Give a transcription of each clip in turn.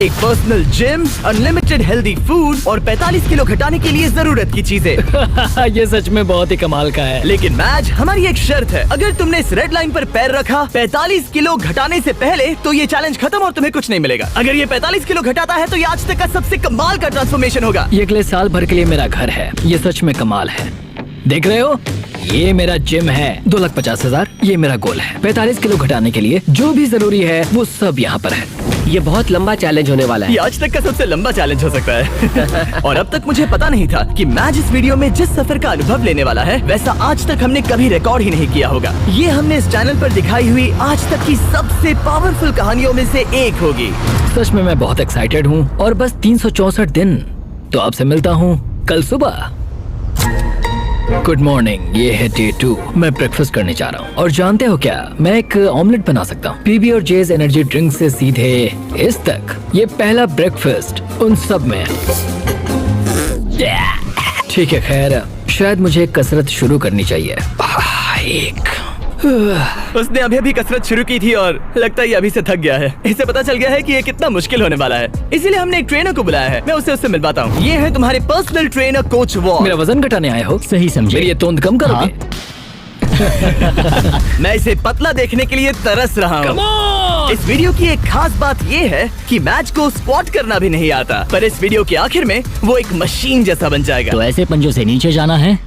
एक personal gym, unlimited healthy food और 45 kilo घटाने के लिए जरूरत की चीजें। ये सच में बहुत ही कमाल का है। लेकिन मैच, हमारी एक शर्त है, अगर तुमने इस रेड लाइन पर पैर रखा 45 किलो घटाने से पहले, तो ये चैलेंज खत्म और तुम्हें कुछ नहीं मिलेगा। अगर ये 45 किलो घटाता है तो ये आज तक का सबसे कमाल का ट्रांसफॉर्मेशन होगा। ये अगले साल भर के लिए मेरा घर है। ये सच में कमाल है। देख रहे हो, ये मेरा जिम है। 2,50,000 ये मेरा गोल है। 45 किलो घटाने के लिए जो भी जरूरी है वो सब यहाँ पर है। ये बहुत लंबा चैलेंज होने वाला है। ये आज तक का सबसे लंबा चैलेंज हो सकता है। और अब तक मुझे पता नहीं था कि मैच इस वीडियो में जिस सफर का अनुभव लेने वाला है, वैसा आज तक हमने कभी रिकॉर्ड ही नहीं किया होगा। ये हमने इस चैनल पर दिखाई हुई आज तक की सबसे पावरफुल कहानियों में से एक होगी। सच में मैं बहुत एक्साइटेड हूँ और बस 364 दिन। तो आपसे मिलता हूँ कल सुबह। गुड मॉर्निंग, ये है डे 2। मैं ब्रेकफास्ट करने जा रहा हूँ और जानते हो क्या, मैं एक ऑमलेट बना सकता हूँ। पीबी और जेज एनर्जी ड्रिंक से सीधे इस तक। ये पहला ब्रेकफास्ट उन सब में। ठीक है, खैर शायद मुझे कसरत शुरू करनी चाहिए। उसने अभी कसरत शुरू की थी और लगता है ये अभी से थक गया है। इसे पता चल गया है कि ये कितना मुश्किल होने वाला है, इसीलिए हमने एक ट्रेनर को बुलाया है। मैं उससे मिलवाता हूँ। ये है तुम्हारे पर्सनल ट्रेनर कोच वॉल। मेरा वजन घटाने आए हो? सही समझे। मेरी ये तोंद कम करोगे? मैं इसे पतला देखने के लिए तरस रहा हूँ। इस वीडियो की एक खास बात ये है कि मैच को स्क्वाट करना भी नहीं आता, पर इस वीडियो के आखिर में वो एक मशीन जैसा बन जाएगा। तो ऐसे पंजों से नीचे जाना है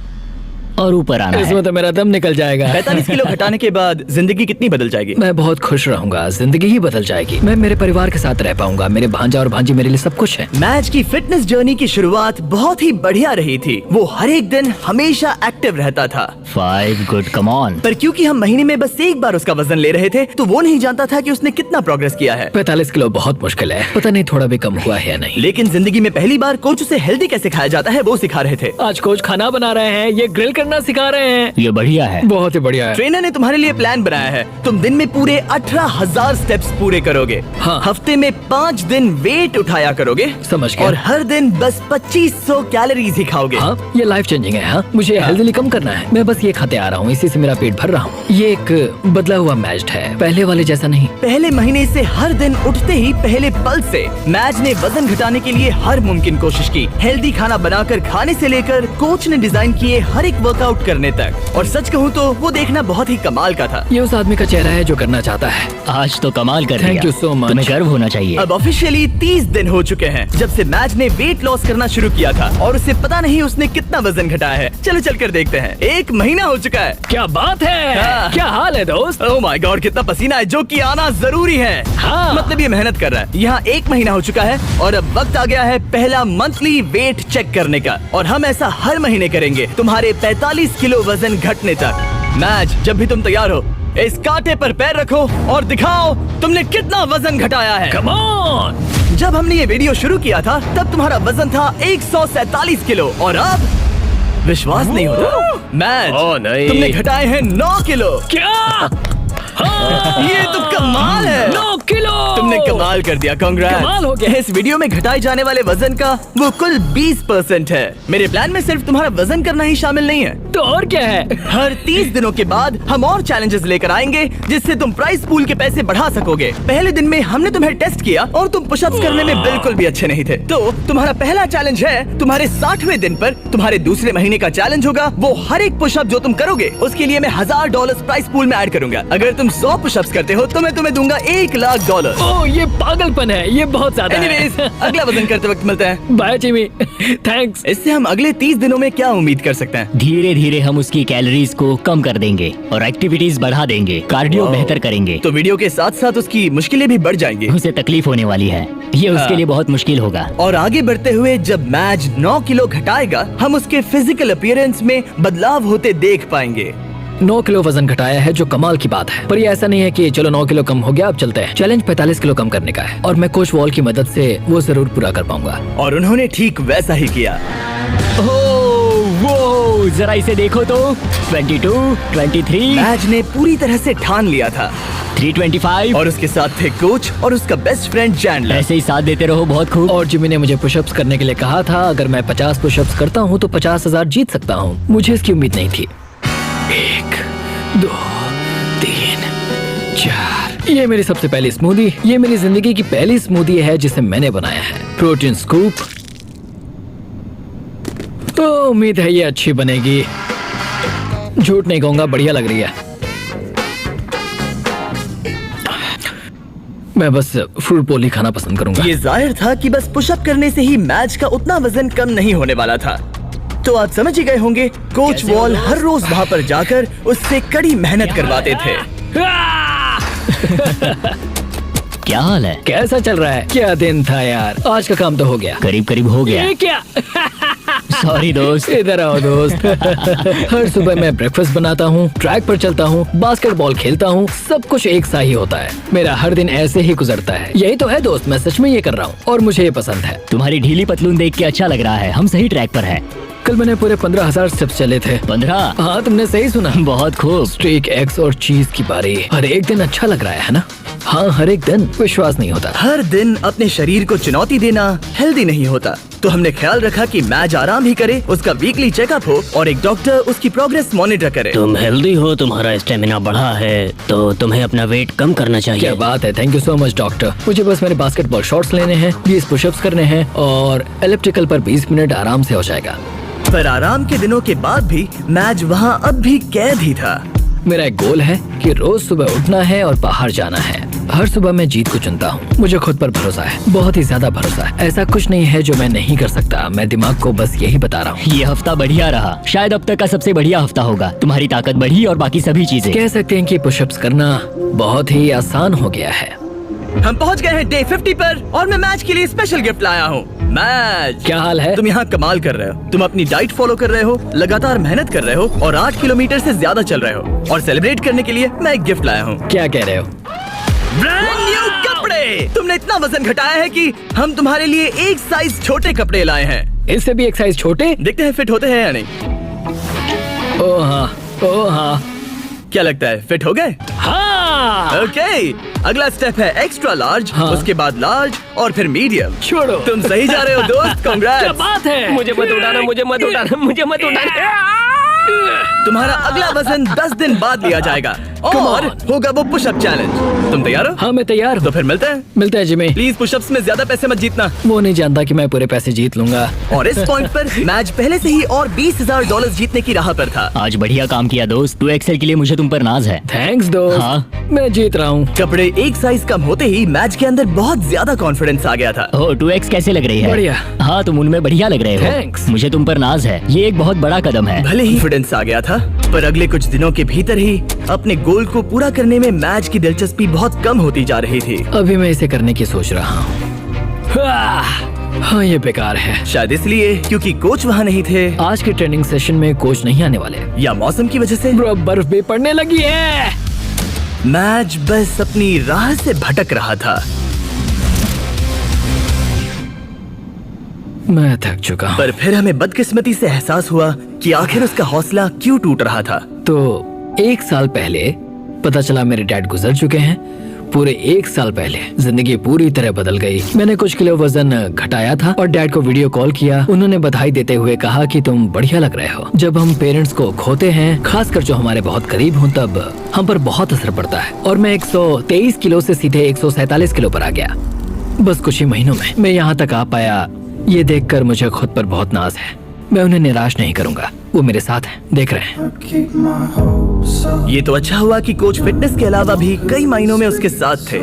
और ऊपर आना है। इसमें तो मेरा दम निकल जाएगा। 45 किलो घटाने के बाद जिंदगी कितनी बदल जाएगी? मैं बहुत खुश रहूंगा। जिंदगी ही बदल जाएगी। मैं मेरे परिवार के साथ रह पाऊंगा। मेरे भांजा और भांजी मेरे लिए सब कुछ है। मैच की फिटनेस जर्नी की शुरुआत बहुत ही बढ़िया रही थी। वो हर एक दिन हमेशा एक्टिव रहता था। 5 गुड, कम ऑन। पर क्योंकि हम महीने में बस एक बार उसका वजन ले रहे थे, तो वो नहीं जानता था कि उसने कितना प्रोग्रेस किया है। 45 किलो बहुत मुश्किल है। पता नहीं थोड़ा भी कम हुआ है या नहीं। लेकिन जिंदगी में पहली बार कोच उसे हेल्दी कैसे खाया जाता है वो सिखा रहे थे। आज कोच खाना बना रहे हैं, ये ग्रिल करना सिखा रहे हैं। ये बढ़िया है। बहुत ही बढ़िया है। ट्रेनर ने तुम्हारे लिए प्लान बनाया है। तुम दिन में पूरे 18,000 स्टेप्स पूरे करोगे। हाँ। हफ्ते में 5 दिन वेट उठाया करोगे। समझ गया। और हर दिन बस 2500 कैलोरीज ही खाओगे। हाँ, ये लाइफ चेंजिंग है। हाँ, मुझे हेल्दी कम करना है। मैं बस ये खाते आ रहा हूँ, इसी से मेरा पेट भर रहा हूँ। ये एक बदला हुआ मैच है, पहले वाले जैसा नहीं। पहले महीने से हर दिन उठते ही पहले पल से मैच ने वजन घटाने के लिए हर मुमकिन कोशिश की। हेल्दी खाना बनाकर खाने से लेकर कोच ने डिजाइन किए हर एक वर्कआउट करने तक। और सच कहूँ तो वो देखना बहुत ही कमाल का था। ये उस आदमी का चेहरा है जो करना चाहता है। आज तो कमाल कर दिया। Thank you so much। तुम्हें गर्व होना चाहिए। अब ऑफिशियली 30 दिन हो चुके हैं जब से मैच ने वेट लॉस करना शुरू किया था, और उसे पता नहीं उसने कितना वजन घटाया है। चलो चलकर देखते हैं। 1 महीना हो चुका है। क्या बात है। हाँ। क्या हाल है दोस्त? ओह माय गॉड, कितना पसीना है, जो कि आना जरूरी है। हाँ। मतलब ये मेहनत कर रहा है। यहाँ 1 महीना हो चुका है और अब वक्त आ गया है पहला मंथली वेट चेक करने का। और हम ऐसा हर महीने करेंगे, तुम्हारे 45 किलो वजन घटने तक। मैच, जब भी तुम तैयार हो, इस कांटे पर पैर रखो और दिखाओ तुमने कितना वजन घटाया है। Come on! जब हमने ये वीडियो शुरू किया था तब तुम्हारा वजन था 147 किलो और अब विश्वास नहीं होता, मैच नहीं। तुमने घटाए हैं 9 किलो। क्या? ये तो कमाल है। 9 किलो तुमने कमाल कर दिया। कांग्रेस। कमाल हो गया। इस वीडियो में घटाए जाने वाले वजन का वो कुल 20% है। मेरे प्लान में सिर्फ तुम्हारा वजन करना ही शामिल नहीं है। तो और क्या है? हर 30 दिनों के बाद हम और चैलेंजेस लेकर आएंगे जिससे तुम प्राइस पूल के पैसे बढ़ा सकोगे। पहले दिन में हमने तुम्हें टेस्ट किया और तुम पुशअप्स करने में बिल्कुल भी अच्छे नहीं थे। तो तुम्हारा पहला चैलेंज है, तुम्हारे 60वें दिन पर तुम्हारे दूसरे महीने का चैलेंज होगा। वो हर एक पुशअप जो तुम करोगे उसके लिए मैं $1000 प्राइस पूल में ऐड करूंगा। अगर तुम 100 पुशअप्स करते हो तो मैं तुम्हें दूंगा $1,00,000। ओह, ये पागलपन है। ये बहुत ज्यादा है। एनीवेज, अगला वजन करते वक्त मिलते हैं। Bye Jimmy. थैंक्स। इससे हम अगले 30 दिनों में क्या उम्मीद कर सकते हैं? धीरे धीरे हम उसकी कैलोरीज को कम कर देंगे और एक्टिविटीज बढ़ा देंगे। कार्डियो बेहतर करेंगे। तो वीडियो के साथ साथ उसकी मुश्किलें भी बढ़ जाएंगी। उसे तकलीफ होने वाली है। ये उसके लिए बहुत मुश्किल होगा। और आगे बढ़ते हुए जब मैच 9 किलो घटाएगा, हम उसके फिजिकल अपीयरेंस में बदलाव होते देख पाएंगे। 9 किलो वजन घटाया है, जो कमाल की बात है। पर ये ऐसा नहीं है कि चलो 9 किलो कम हो गया अब चलते हैं। चैलेंज 45 किलो कम करने का है और मैं कोच वॉल की मदद से वो जरूर पूरा कर पाऊंगा। और उन्होंने ठीक वैसा ही किया। वो जरा इसे देखो तो। 22, 23, मैच ने पूरी तरह से ठान लिया था 325 और उसके साथ थे कोच और उसका बेस्ट फ्रेंड चैंडलर। ऐसे ही साथ देते रहो। बहुत खूब। और जिमी ने मुझे पुशअप्स करने के लिए कहा था। अगर मैं 50 पुशअप्स करता हूँ तो 50,000 जीत सकता हूँ। मुझे इसकी उम्मीद नहीं थी। 1, 2, 3, 4, ये मेरी सबसे पहली स्मूदी। ये मेरी जिंदगी की पहली स्मूदी है जिसे मैंने बनाया है। Protein scoop. तो उम्मीद है ये अच्छी बनेगी। झूठ नहीं कहूंगा, बढ़िया लग रही है। मैं बस फ्रूट पोली खाना पसंद करूंगा। ये जाहिर था कि बस पुशअप करने से ही मैच का उतना वजन कम नहीं होने वाला था। तो आप समझ ही गए होंगे, कोच वॉल हर रोज वहाँ पर जाकर उससे कड़ी मेहनत करवाते थे। क्या हाल है? कैसा चल रहा है? क्या दिन था यार, आज का काम तो हो गया। करीब करीब हो गया। ये क्या? सॉरी दोस्त। इधर आओ दोस्त। हर सुबह मैं ब्रेकफास्ट बनाता हूँ, ट्रैक पर चलता हूँ, बास्केटबॉल खेलता हूँ, सब कुछ एक सा ही होता है। मेरा हर दिन ऐसे ही गुजरता है। यही तो है दोस्त, मैं सच में ये कर रहा हूँ और मुझे ये पसंद है। तुम्हारी ढीली पतलून देख के अच्छा लग रहा है। हम सही ट्रैक पर हैं। कल मैंने पूरे 15,000 स्टेप्स चले थे। 15? हाँ, तुमने सही सुना। बहुत खूब। स्टेक, एग्स और चीज की बारी। हर एक दिन अच्छा लग रहा है ना? हाँ, हर एक दिन। विश्वास नहीं होता। हर दिन अपने शरीर को चुनौती देना हेल्दी नहीं होता। तो हमने ख्याल रखा कि मैच आराम ही करे, उसका वीकली चेकअप हो और एक डॉक्टर उसकी प्रोग्रेस मॉनिटर करे। तुम हेल्दी हो, तुम्हारा स्टेमिना बढ़ा है, तो तुम्हें अपना वेट कम करना चाहिए। क्या बात है, thank you so much doctor. मुझे बस मेरे बास्केटबॉल शॉट्स लेने हैं, 20 पुशअप्स करने हैं और एलिप्टिकल पर 20 मिनट आराम से हो जाएगा। पर आराम के दिनों के बाद भी मैच वहाँ अब भी कैद ही था। मेरा एक गोल है कि रोज सुबह उठना है और बाहर जाना है। हर सुबह मैं जीत को चुनता हूँ। मुझे खुद पर भरोसा है, बहुत ही ज्यादा भरोसा है। ऐसा कुछ नहीं है जो मैं नहीं कर सकता। मैं दिमाग को बस यही बता रहा हूँ। ये हफ्ता बढ़िया रहा, शायद अब तक का सबसे बढ़िया हफ्ता होगा। तुम्हारी ताकत बढ़ी और बाकी सभी चीजें। कह सकते हैं कि पुशअप्स करना बहुत ही आसान हो गया है। हम पहुंच गए हैं डे 50 पर और मैं मैच के लिए स्पेशल गिफ्ट लाया हूँ। मैच, क्या हाल है? तुम यहाँ कमाल कर रहे हो। तुम अपनी डाइट फॉलो कर रहे हो, लगातार मेहनत कर रहे हो और 8 किलोमीटर से ज्यादा चल रहे हो। और सेलिब्रेट करने के लिए मैं एक गिफ्ट लाया हूँ। क्या कह रहे हो? ब्रांड न्यू कपड़े। तुमने इतना वजन घटाया है कि हम तुम्हारे लिए एक साइज छोटे कपड़े लाए हैं। इससे भी एक साइज छोटे? देखते हैं फिट होते हैं या नहीं। ओ हाँ, ओ हाँ। क्या लगता है, फिट हो गए? हाँ। ओके, अगला स्टेप है एक्स्ट्रा लार्ज, हाँ। उसके बाद लार्ज और फिर मीडियम। छोड़ो। तुम सही जा रहे हो दोस्त, क्या कांग्रेट्स। बात है? मुझे मत उठाना, मुझे मत उठाना, मुझे मत उठाना। तुम्हारा अगला वजन 10 दिन बाद लिया जाएगा और होगा वो पुशअप चैलेंज। तुम तैयार हो? हाँ, मैं तैयार तो हूँ। फिर मिलते हैं। मिलते हैं जिमी। प्लीज पुशअप्स में ज्यादा पैसे मत जीतना। वो नहीं जानता कि मैं पूरे पैसे जीत लूंगा। और इस पॉइंट पर मैच पहले से ही और $20,000 जीतने की राह पर था। आज बढ़िया काम किया दोस्त। 2XL के लिए मुझे तुम पर नाज है। थैंक्स दोस्त। हाँ। मैं जीत रहा हूँ। कपड़े एक साइज कम होते ही मैच के अंदर बहुत ज्यादा कॉन्फिडेंस आ गया था। ओ 2X कैसे लग रही है? बढ़िया। हाँ, तुम उनमें बढ़िया लग रहे हो। Thanks। मुझे तुम पर नाज है। ये एक बहुत बड़ा कदम है। भले ही कॉन्फिडेंस आ गया था, पर अगले कुछ दिनों के भीतर ही अपने गोल को पूरा करने में मैच की दिलचस्पी बहुत कम होती जा रही थी। अभी मैं इसे करने की सोच रहा हूँ। हाँ, ये बेकार है। शायद इसलिए क्योंकि कोच वहाँ नहीं थे, आज के ट्रेनिंग सेशन में कोच नहीं आने वाले। या मौसम की वजह से। ब्रो, बर्फ भी पड़ने लगी है। मैच बस अपनी राह से भटक रहा था। मैं थक चुका हूँ। पर फिर हमें बदकिस्मती से एहसास हुआ कि आखिर उसका हौसला क्यों टूट रहा था। तो 1 साल पहले पता चला मेरे डैड गुजर चुके हैं। पूरे 1 साल पहले जिंदगी पूरी तरह बदल गई। मैंने कुछ किलो वजन घटाया था और डैड को वीडियो कॉल किया। उन्होंने बधाई देते हुए कहा कि तुम बढ़िया लग रहे हो। जब हम पेरेंट्स को खोते हैं, खासकर जो हमारे बहुत करीब हों, तब हम पर बहुत असर पड़ता है। और मैं 123 किलो से सीधे 147 किलो पर आ गया बस कुछ ही महीनों में। मैं यहाँ तक आ पाया, ये देखकर मुझे खुद पर बहुत नाज है। मैं उन्हें निराश नहीं करूंगा, वो मेरे साथ हैं, देख रहे हैं। ये तो अच्छा हुआ कि कोच फिटनेस के अलावा भी कई मायनों में उसके साथ थे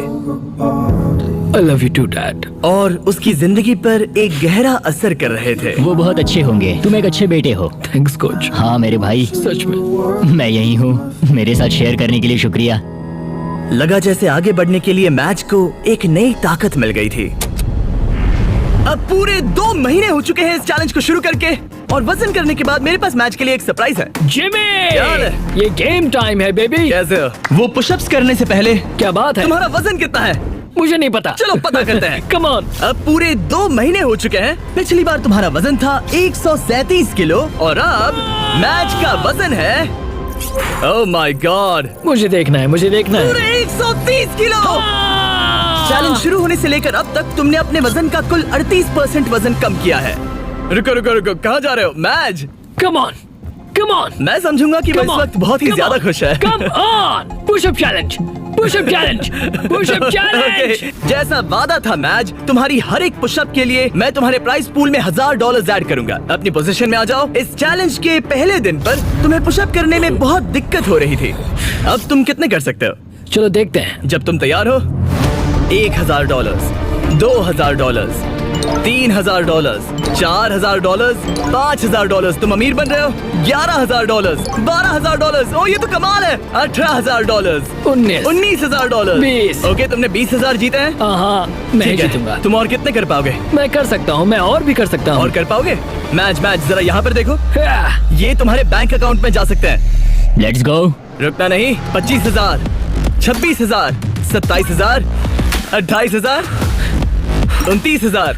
I love you too, Dad। और उसकी जिंदगी पर एक गहरा असर कर रहे थे। वो बहुत अच्छे होंगे। तुम एक अच्छे बेटे हो। Thanks coach. हाँ मेरे भाई, सच में। मैं यही हूँ। मेरे साथ शेयर करने के लिए शुक्रिया। लगा जैसे आगे बढ़ने के लिए मैच को एक नई ताकत मिल गई थी। अब पूरे 2 महीने हो चुके हैं इस चैलेंज को शुरू करके और वजन करने के बाद मेरे पास मैच के लिए एक सरप्राइज है। जिमी, क्या हाल है? ये गेम टाइम है बेबी। कैसे हो? वो पुशअप्स करने से पहले क्या बात है? तुम्हारा वजन कितना है? मुझे नहीं पता। चलो पता करते हैं। Come on. अब पूरे 2 महीने हो चुके हैं। पिछली बार तुम्हारा वजन था 137 किलो और अब मैच का वजन है, ओह माय गॉड, मुझे देखना है, मुझे देखना है। पूरे 130 किलो। चैलेंज शुरू होने से लेकर अब तक तुमने अपने वजन का कुल 38% वजन कम किया है। रुको रुको रुको, कहाँ जा रहे हो? Match, come on, come on. मैं समझूंगा कि वो इस वक्त बहुत ही ज्यादा खुश है। Come on, push up challenge, push up challenge, push up challenge. Okay, जैसा वादा था मैच, तुम्हारी हर एक पुशअप के लिए मैं तुम्हारे प्राइस पूल में $1000 ऐड करूंगा। अपनी पोजीशन में आ जाओ। इस चैलेंज के पहले दिन पर तुम्हें पुशअप करने में बहुत दिक्कत हो रही थी। अब तुम कितने कर सकते हो? चलो देखते हैं। जब तुम तैयार हो, $1000, $2000, $3000, $4000, $5000। तुम अमीर बन रहे हो। $11000, $12000। ओ ये तो कमाल है। $18000, 19 $19000। ओके, तुमने 20000 जीते हैं। हाँ, मैं ठीक है। जीतूंगा। तुम और कितने कर पाओगे? मैं कर सकता हूँ, मैं और भी कर सकता हूँ। और कर पाओगे? मैच जरा यहाँ पर देखो। ये तुम्हारे बैंक अकाउंट में जा सकते हैं। Let's go. रुकना नहीं। 25000, 26000, 27000, 28000, 29000,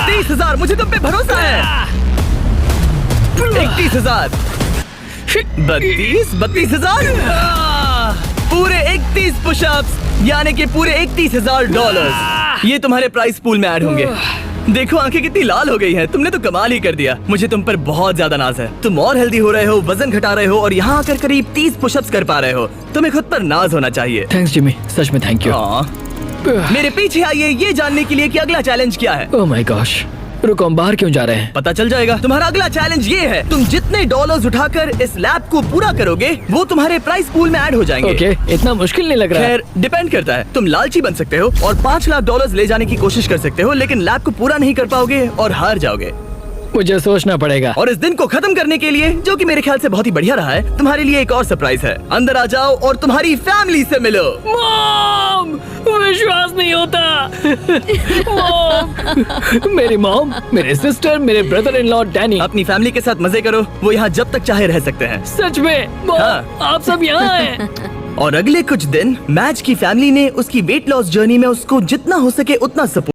30000। मुझे तुम पे भरोसा है। 31000, 32,000। पूरे 31 पुशअप्स, यानी कि पूरे $31,000 ये तुम्हारे प्राइस पूल में ऐड होंगे। देखो आंखें कितनी लाल हो गई हैं। तुमने तो कमाल ही कर दिया। मुझे तुम पर बहुत ज्यादा नाज है। तुम और हेल्दी हो रहे हो, वजन घटा रहे हो और यहाँ आकर करीब 30 पुशअप्स कर पा रहे हो। तुम्हें खुद पर नाज होना चाहिए। थैंक्स जिमी, सच में थैंक यू। हाँ। मेरे पीछे आइए ये जानने के लिए कि अगला चैलेंज क्या है। ओह माय गॉश, रुको, हम बाहर क्यों जा रहे हैं? पता चल जाएगा। तुम्हारा अगला चैलेंज ये है, तुम जितने डॉलर्स उठाकर इस लैब को पूरा करोगे वो तुम्हारे प्राइस पूल में ऐड हो जाएंगे। ओके, इतना मुश्किल नहीं लग रहा है। खैर डिपेंड करता है। तुम लालची बन सकते हो और $5 लाख ले जाने की कोशिश कर सकते हो, लेकिन लैब को पूरा नहीं कर पाओगे और हार जाओगे। मुझे सोचना पड़ेगा। और इस दिन को खत्म करने के लिए, जो कि मेरे ख्याल से बहुत ही बढ़िया रहा है, तुम्हारे लिए एक और सरप्राइज है। अंदर आ जाओ और तुम्हारी फैमिली से मिलो। मॉम, विश्वास नहीं होता। मॉम, मेरी मॉम, मेरे सिस्टर, मेरे ब्रदर इन लॉ डैनी। अपनी फैमिली के साथ मजे करो। वो यहाँ जब तक चाहे रह सकते हैं। सच में मॉम, हाँ। आप सब यहाँ हैं। और अगले कुछ दिन मैच की फैमिली ने उसकी वेट लॉस जर्नी में उसको जितना हो सके उतना सपोर्ट